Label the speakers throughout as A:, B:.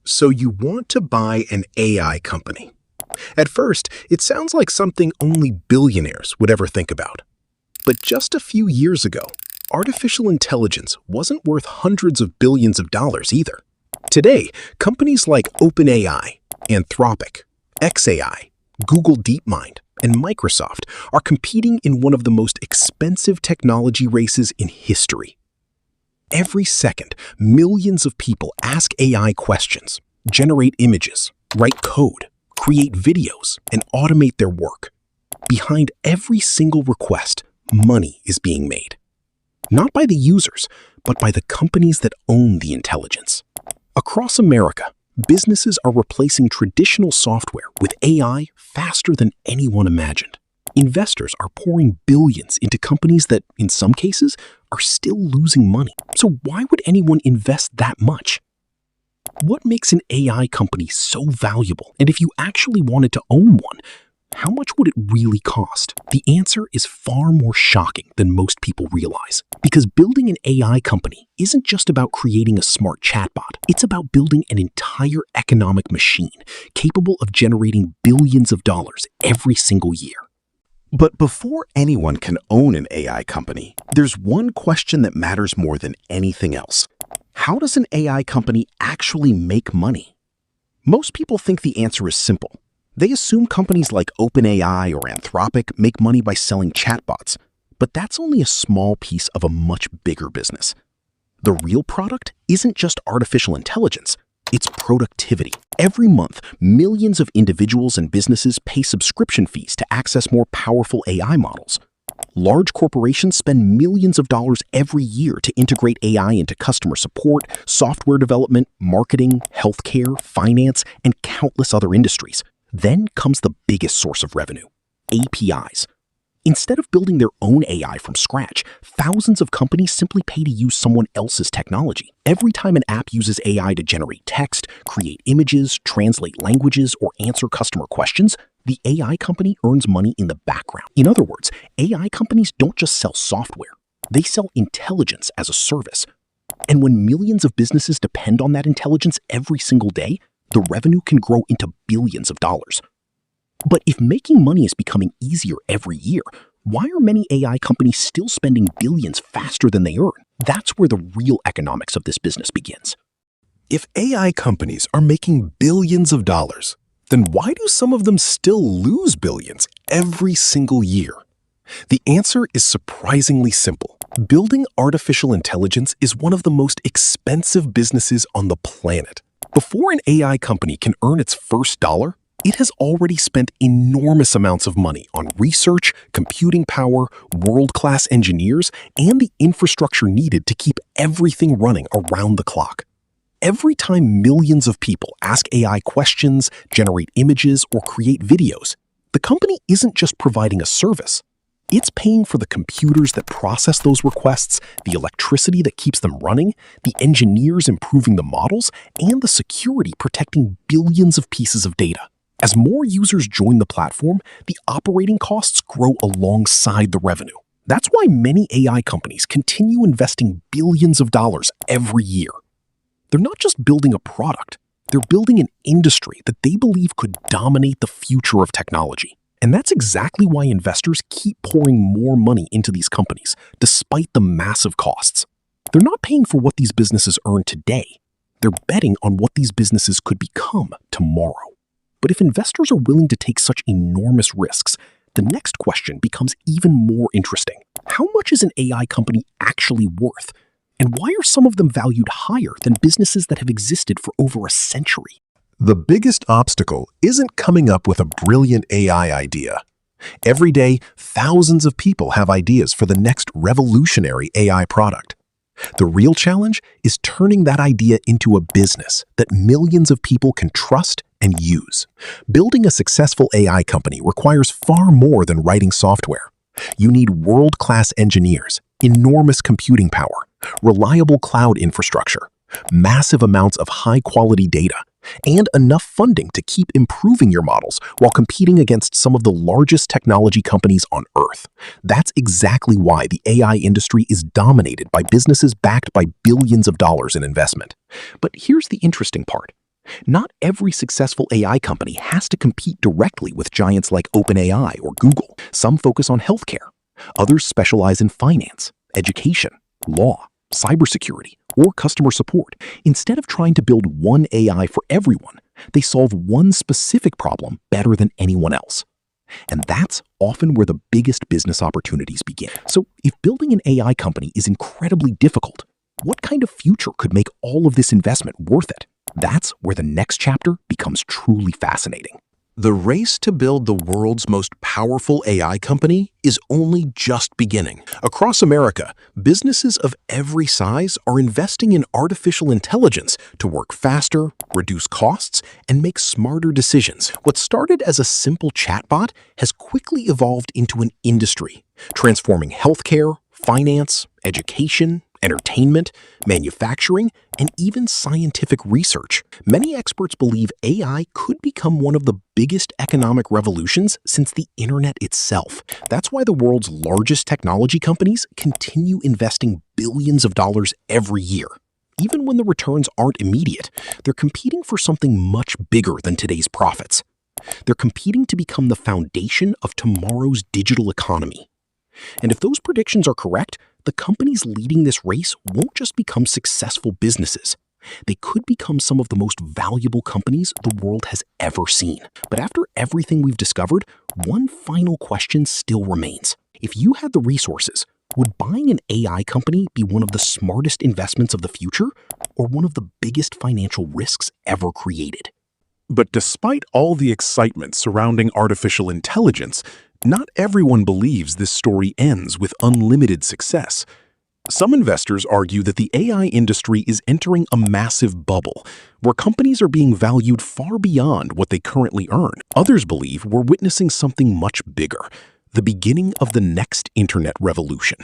A: So you want to buy an AI company. At first, it sounds like something only billionaires would ever think about. But just a few years ago, artificial intelligence wasn't worth hundreds of billions of dollars either. Today, companies like OpenAI, Anthropic, xAI, Google DeepMind, and Microsoft are competing in one of the most expensive technology races in history. Every second, millions of people ask AI questions, generate images, write code, create videos, and automate their work. Behind every single request, money is being made. Not by the users, but by the companies that own the intelligence. Across America, businesses are replacing traditional software with AI faster than anyone imagined. Investors are pouring billions into companies that, in some cases, are still losing money. So why would anyone invest that much? What makes an AI company so valuable? And if you actually wanted to own one, how much would it really cost? The answer is far more shocking than most people realize. Because building an AI company isn't just about creating a smart chatbot. It's about building an entire economic machine capable of generating billions of dollars every single year.
B: But before anyone can own an AI company, there's one question that matters more than anything else. How does an AI company actually make money? Most people think the answer is simple. They assume companies like OpenAI or Anthropic make money by selling chatbots, but that's only a small piece of a much bigger business. The real product isn't just artificial intelligence, it's productivity. Every month, millions of individuals and businesses pay subscription fees to access more powerful AI models. Large corporations spend millions of dollars every year to integrate AI into customer support, software development, marketing, healthcare, finance, and countless other industries. Then comes the biggest source of revenue: APIs. Instead of building their own AI from scratch, thousands of companies simply pay to use someone else's technology. Every time an app uses AI to generate text, create images, translate languages, or answer customer questions, the AI company earns money in the background. In other words, AI companies don't just sell software. They sell intelligence as a service. And when millions of businesses depend on that intelligence every single day, the revenue can grow into billions of dollars. But if making money is becoming easier every year, why are many AI companies still spending billions faster than they earn? That's where the real economics of this business begins.
A: If AI companies are making billions of dollars, then why do some of them still lose billions every single year? The answer is surprisingly simple. Building artificial intelligence is one of the most expensive businesses on the planet. Before an AI company can earn its first dollar, it has already spent enormous amounts of money on research, computing power, world-class engineers, and the infrastructure needed to keep everything running around the clock. Every time millions of people ask AI questions, generate images, or create videos, the company isn't just providing a service. It's paying for the computers that process those requests, the electricity that keeps them running, the engineers improving the models, and the security protecting billions of pieces of data. As more users join the platform, the operating costs grow alongside the revenue. That's why many AI companies continue investing billions of dollars every year. They're not just building a product, they're building an industry that they believe could dominate the future of technology. And that's exactly why investors keep pouring more money into these companies, despite the massive costs. They're not paying for what these businesses earn today. They're betting on what these businesses could become tomorrow. But if investors are willing to take such enormous risks, the next question becomes even more interesting. How much is an AI company actually worth? And why are some of them valued higher than businesses that have existed for over a century?
C: The biggest obstacle isn't coming up with a brilliant AI idea. Every day, thousands of people have ideas for the next revolutionary AI product. The real challenge is turning that idea into a business that millions of people can trust and use. Building a successful AI company requires far more than writing software. You need world-class engineers, enormous computing power, reliable cloud infrastructure, massive amounts of high-quality data, and enough funding to keep improving your models while competing against some of the largest technology companies on Earth. That's exactly why the AI industry is dominated by businesses backed by billions of dollars in investment. But here's the interesting part.
B: Not every successful AI company has to compete directly with giants like OpenAI or Google. Some focus on healthcare. Others specialize in finance, education, law, cybersecurity, or customer support. Instead of trying to build one AI for everyone, they solve one specific problem better than anyone else. And that's often where the biggest business opportunities begin. So if building an AI company is incredibly difficult, what kind of future could make all of this investment worth it? That's where the next chapter becomes truly fascinating.
A: The race to build the world's most powerful AI company is only just beginning. Across America, businesses of every size are investing in artificial intelligence to work faster, reduce costs, and make smarter decisions. What started as a simple chatbot has quickly evolved into an industry, transforming healthcare, finance, education, entertainment, manufacturing, and even scientific research. Many experts believe AI could become one of the biggest economic revolutions since the internet itself. That's why the world's largest technology companies continue investing billions of dollars every year. Even when the returns aren't immediate, they're competing for something much bigger than today's profits. They're competing to become the foundation of tomorrow's digital economy. And if those predictions are correct, the companies leading this race won't just become successful businesses. They could become some of the most valuable companies the world has ever seen. But after everything we've discovered, one final question still remains. If you had the resources, would buying an AI company be one of the smartest investments of the future, or one of the biggest financial risks ever created?
C: But despite all the excitement surrounding artificial intelligence, not everyone believes this story ends with unlimited success. Some investors argue that the AI industry is entering a massive bubble, where companies are being valued far beyond what they currently earn. Others believe we're witnessing something much bigger, the beginning of the next internet revolution.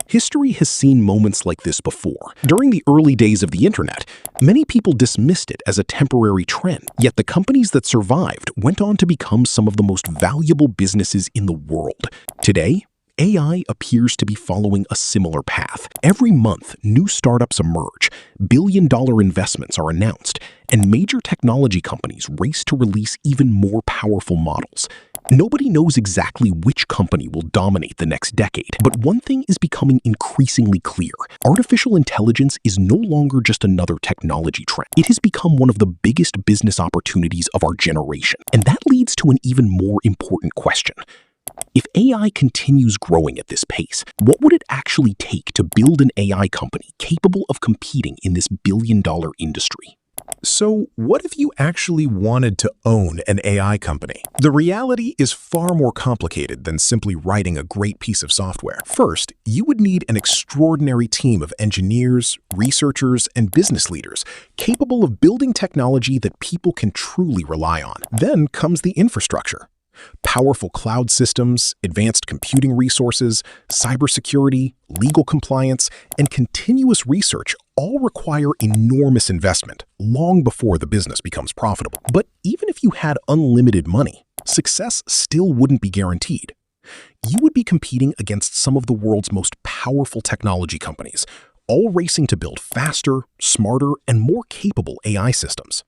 C: History has seen moments like this before. During the early days of the internet, many people dismissed it as a temporary trend, yet the companies that survived went on to become some of the most valuable businesses in the world. Today, AI appears to be following a similar path. Every month, new startups emerge, billion-dollar investments are announced, and major technology companies race to release even more powerful models. Nobody knows exactly which company will dominate the next decade, but one thing is becoming increasingly clear. Artificial intelligence is no longer just another technology trend. It has become one of the biggest business opportunities of our generation. And that leads to an even more important question. If AI continues growing at this pace, what would it actually take to build an AI company capable of competing in this billion-dollar industry?
A: So, what if you actually wanted to own an AI company? The reality is far more complicated than simply writing a great piece of software. First, you would need an extraordinary team of engineers, researchers, and business leaders capable of building technology that people can truly rely on. Then comes the infrastructure. Powerful cloud systems, advanced computing resources, cybersecurity, legal compliance, and continuous research all require enormous investment long before the business becomes profitable. But even if you had unlimited money, success still wouldn't be guaranteed. You would be competing against some of the world's most powerful technology companies, all racing to build faster, smarter, and more capable AI systems.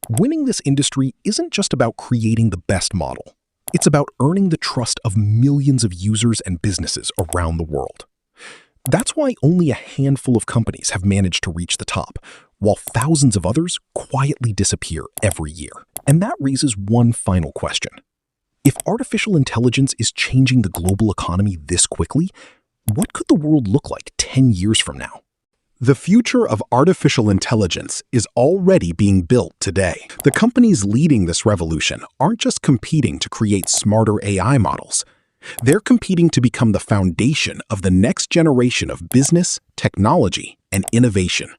A: Winning this industry isn't just about creating the best model. It's about earning the trust of millions of users and businesses around the world. That's why only a handful of companies have managed to reach the top, while thousands of others quietly disappear every year. And that raises one final question. If artificial intelligence is changing the global economy this quickly, what could the world look like 10 years from now? The future of artificial intelligence is already being built today. The companies leading this revolution aren't just competing to create smarter AI models. They're competing to become the foundation of the next generation of business, technology, and innovation.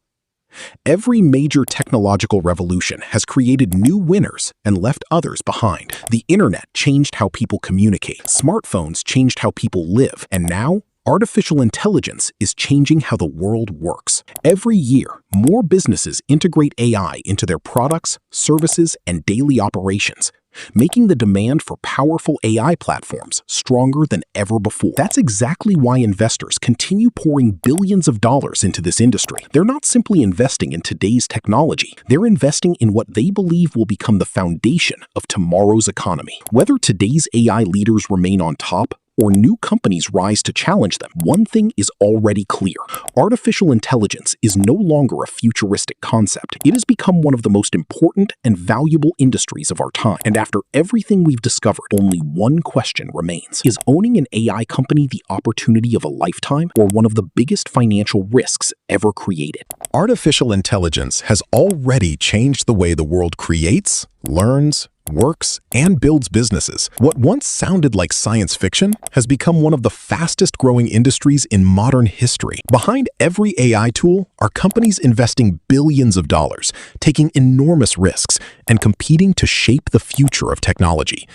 A: Every major technological revolution has created new winners and left others behind. The internet changed how people communicate. Smartphones changed how people live. And now, artificial intelligence is changing how the world works. Every year, more businesses integrate AI into their products, services, and daily operations. making the demand for powerful AI platforms stronger than ever before. That's exactly why investors continue pouring billions of dollars into this industry. They're not simply investing in today's technology, they're investing in what they believe will become the foundation of tomorrow's economy. Whether today's AI leaders remain on top, or new companies rise to challenge them, one thing is already clear. Artificial intelligence is no longer a futuristic concept. It has become one of the most important and valuable industries of our time. And after everything we've discovered, only one question remains. Is owning an AI company the opportunity of a lifetime, or one of the biggest financial risks ever created?
C: Artificial intelligence has already changed the way the world creates, learns, works, and builds businesses. What once sounded like science fiction has become one of the fastest growing industries in modern history. Behind every AI tool are companies investing billions of dollars, taking enormous risks, and competing to shape the future of technology.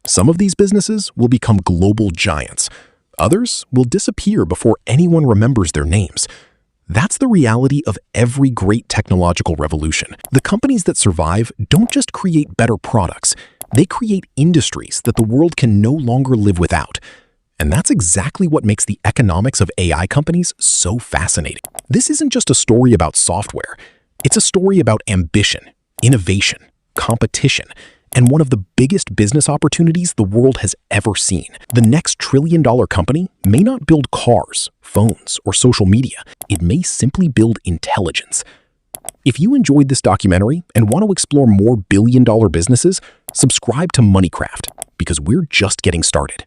C: Some of these businesses will become global giants. Others will disappear before anyone remembers their names. That's the reality of every great technological revolution. The companies that survive don't just create better products, they create industries that the world can no longer live without. And that's exactly what makes the economics of AI companies so fascinating. This isn't just a story about software. It's a story about ambition, innovation, competition, and one of the biggest business opportunities the world has ever seen. The next trillion-dollar company may not build cars, phones, or social media. It may simply build intelligence. If you enjoyed this documentary and want to explore more billion-dollar businesses, subscribe to Moneycraft, because we're just getting started.